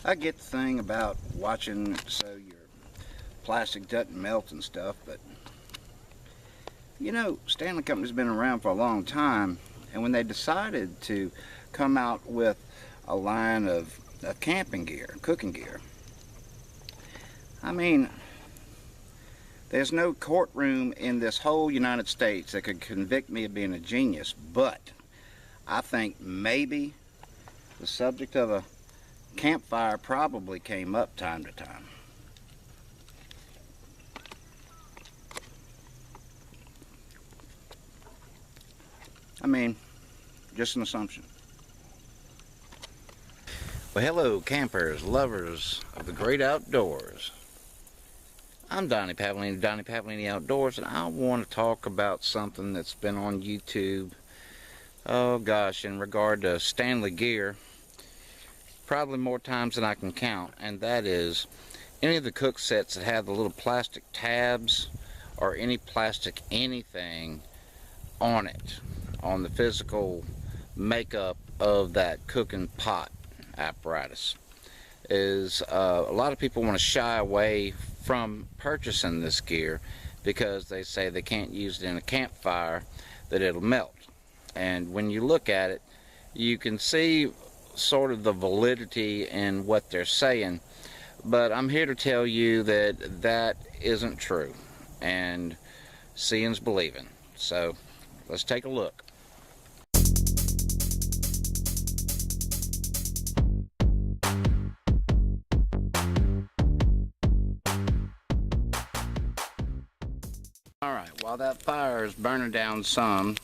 I get the thing about watching so your plastic doesn't melt and stuff, but you know, Stanley Company's been around for a long time, and when they decided to come out with a line of camping gear, cooking gear, I mean, there's no courtroom in this whole United States that could convict me of being a genius, but I think maybe the subject of a campfire probably came up time to time. I mean, just an assumption. Well, hello campers, lovers of the great outdoors. I'm Donnie Pavlini, Donnie Pavlini Outdoors, and I want to talk about something that's been on YouTube, oh gosh, in regard to Stanley gear, probably more times than I can count, and that is any of the cook sets that have the little plastic tabs or any plastic anything on it, on the physical makeup of that cooking pot apparatus. Is a lot of people want to shy away from purchasing this gear because they say they can't use it in a campfire, that it'll melt. And when you look at it, you can see sort of the validity in what they're saying, but I'm here to tell you that that isn't true, and seeing's believing. So let's take a look. Alright, while that fire is burning down some,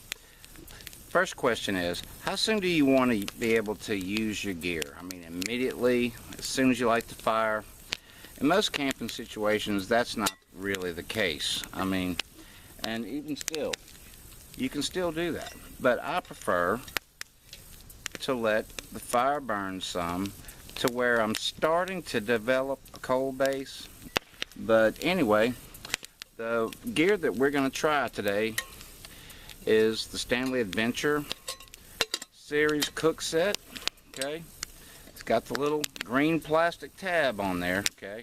first question is, how soon do you want to be able to use your gear? I mean, immediately, as soon as you light the fire? In most camping situations, that's not really the case. I mean, and even still, you can still do that. But I prefer to let the fire burn some to where I'm starting to develop a cold base. But anyway, the gear that we're going to try today is the Stanley Adventure Series Cook Set. Okay, it's got the little green plastic tab on there. Okay,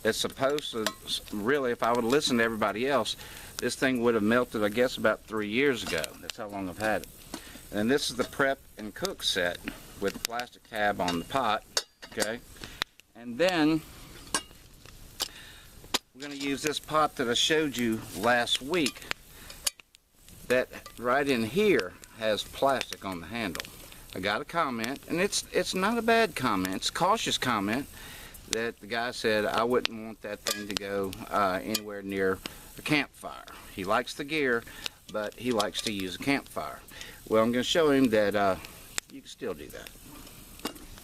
that's supposed to, really, if I would listen to everybody else, this thing would have melted, I guess, about 3 years ago. That's how long I've had it. And this is the prep and cook set with the plastic tab on the pot. Okay, and then we're going to use this pot that I showed you last week, that right in here has plastic on the handle. I got a comment, and it's not a bad comment, it's a cautious comment, that the guy said I wouldn't want that thing to go anywhere near a campfire. He likes the gear, but he likes to use a campfire. Well, I'm going to show him that you can still do that.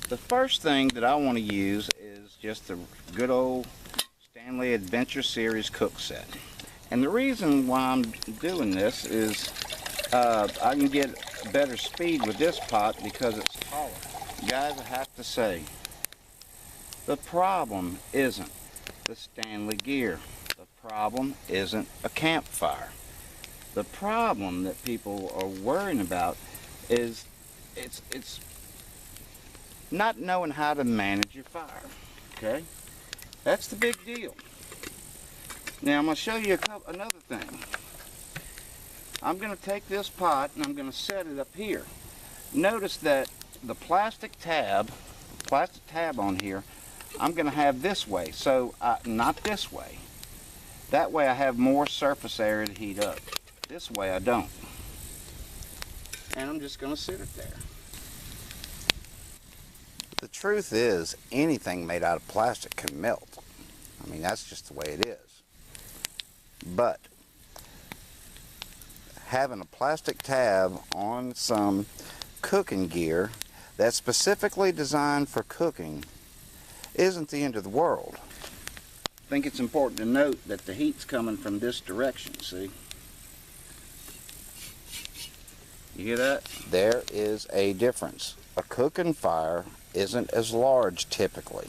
The first thing that I want to use is just the good old Stanley Adventure Series Cook Set. And the reason why I'm doing this is I can get better speed with this pot because it's taller. Guys, I have to say, the problem isn't the Stanley gear. The problem isn't a campfire. The problem that people are worrying about is it's not knowing how to manage your fire. Okay? That's the big deal. Now I'm going to show you another thing. I'm going to take this pot and I'm going to set it up here. Notice that the plastic tab on here, I'm going to have this way, so not this way. That way I have more surface area to heat up. This way I don't. And I'm just going to sit it there. The truth is, anything made out of plastic can melt. I mean, that's just the way it is. But having a plastic tab on some cooking gear that's specifically designed for cooking isn't the end of the world. I think it's important to note that the heat's coming from this direction, see? You hear that? There is a difference. A cooking fire isn't as large typically.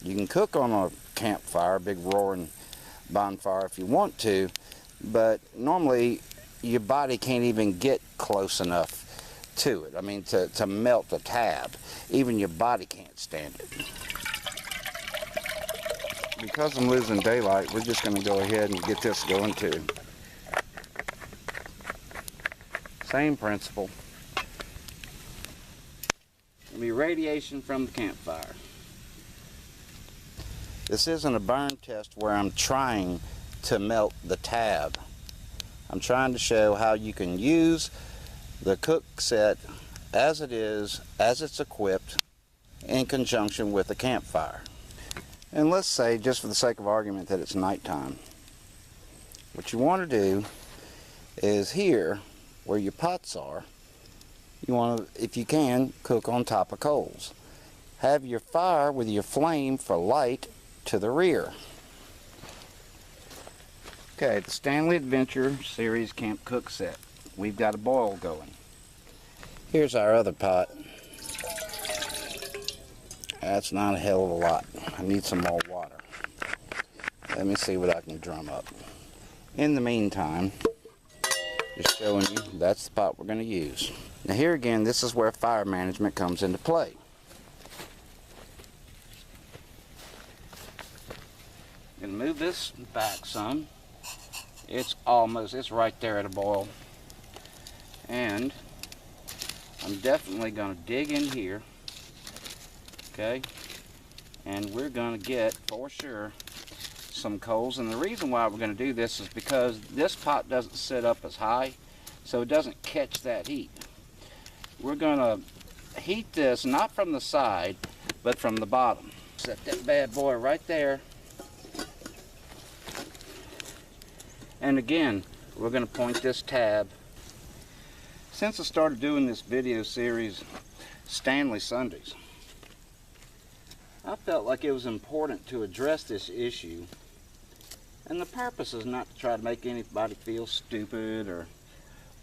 You can cook on a campfire, a big roaring bonfire if you want to, but normally your body can't even get close enough to it. I mean, to melt the tab. Even your body can't stand it. Because I'm losing daylight, we're just going to go ahead and get this going too. Same principle. It'll be radiation from the campfire. This isn't a burn test where I'm trying to melt the tab. I'm trying to show how you can use the cook set as it is, as it's equipped, in conjunction with a campfire. And let's say, just for the sake of argument, that it's nighttime. What you want to do is here, where your pots are, you want to, if you can, cook on top of coals. Have your fire with your flame for light to the rear. Okay, the Stanley Adventure Series Camp Cook Set. We've got a boil going. Here's our other pot. That's not a hell of a lot. I need some more water. Let me see what I can drum up. In the meantime, just showing you, that's the pot we're going to use. Now here again, this is where fire management comes into play. I'm going to move this back some. It's right there at a boil. And I'm definitely going to dig in here. Okay? And we're going to get, for sure, some coals. And the reason why we're going to do this is because this pot doesn't sit up as high, so it doesn't catch that heat. We're going to heat this not from the side, but from the bottom. Set that bad boy right there. And again, we're going to point this tab. Since I started doing this video series, Stanley Sundays, I felt like it was important to address this issue. And the purpose is not to try to make anybody feel stupid or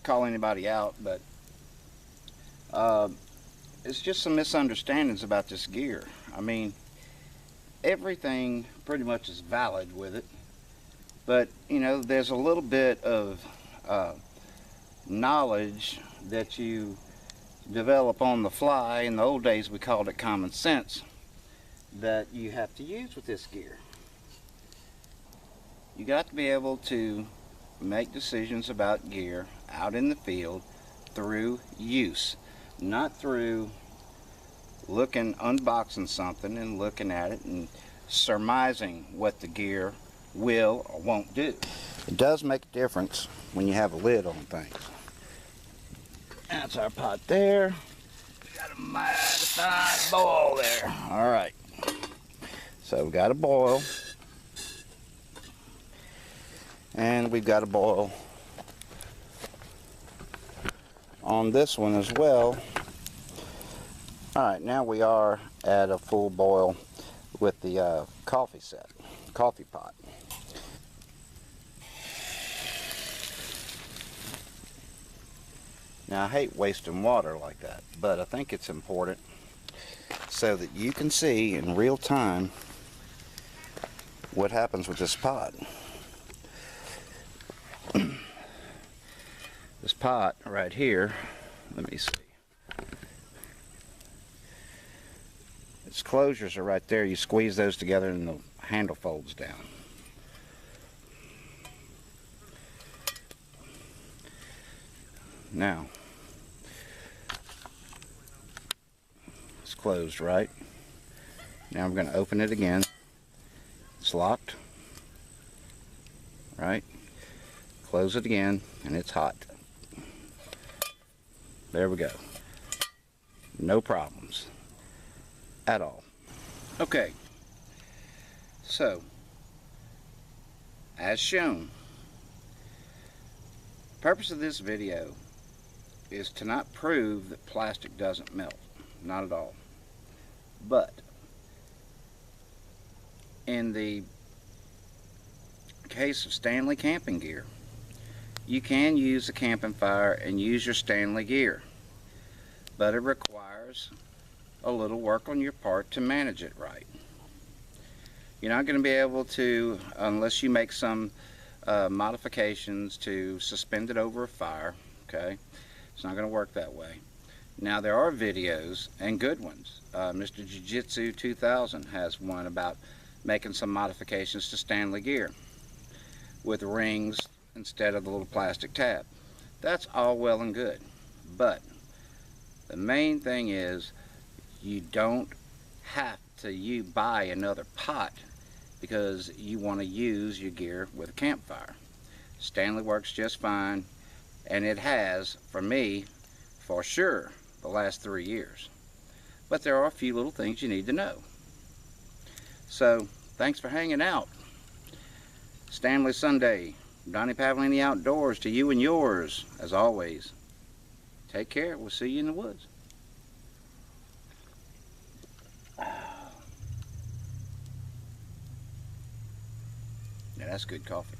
call anybody out, but it's just some misunderstandings about this gear. I mean, everything pretty much is valid with it, but you know, there's a little bit of knowledge that you develop on the fly. In the old days we called it common sense, that you have to use with this gear. You got to be able to make decisions about gear out in the field through use, not through unboxing something and looking at it and surmising what the gear will or won't do. It does make a difference when you have a lid on things. That's our pot there. We got a mighty fine boil there. All right. So we got a boil. And we've got a boil on this one as well. Alright, now we are at a full boil with the coffee pot. Now I hate wasting water like that, but I think it's important so that you can see in real time what happens with this pot. This pot right here, let me see. Its closures are right there. You squeeze those together and the handle folds down. Now, it's closed, right? Now I'm going to open it again. It's locked, right? Close it again, and it's hot. There we go. No problems at all. Okay, so as shown, the purpose of this video is to not prove that plastic doesn't melt, not at all, but in the case of Stanley camping gear, you can use a camping fire and use your Stanley gear, but it requires a little work on your part to manage it right. You're not going to be able to, unless you make some modifications to suspend it over a fire, okay? It's not going to work that way. Now there are videos, and good ones. Mr. Jiu-Jitsu 2000 has one about making some modifications to Stanley gear with rings instead of the little plastic tab. That's all well and good, but the main thing is you don't have to buy another pot because you want to use your gear with a campfire. Stanley works just fine, and it has, for me, for sure, the last 3 years. But there are a few little things you need to know. So, thanks for hanging out. Stanley Sunday, Donnie Pavlini Outdoors, to you and yours, as always. Take care. We'll see you in the woods. Now that's good coffee.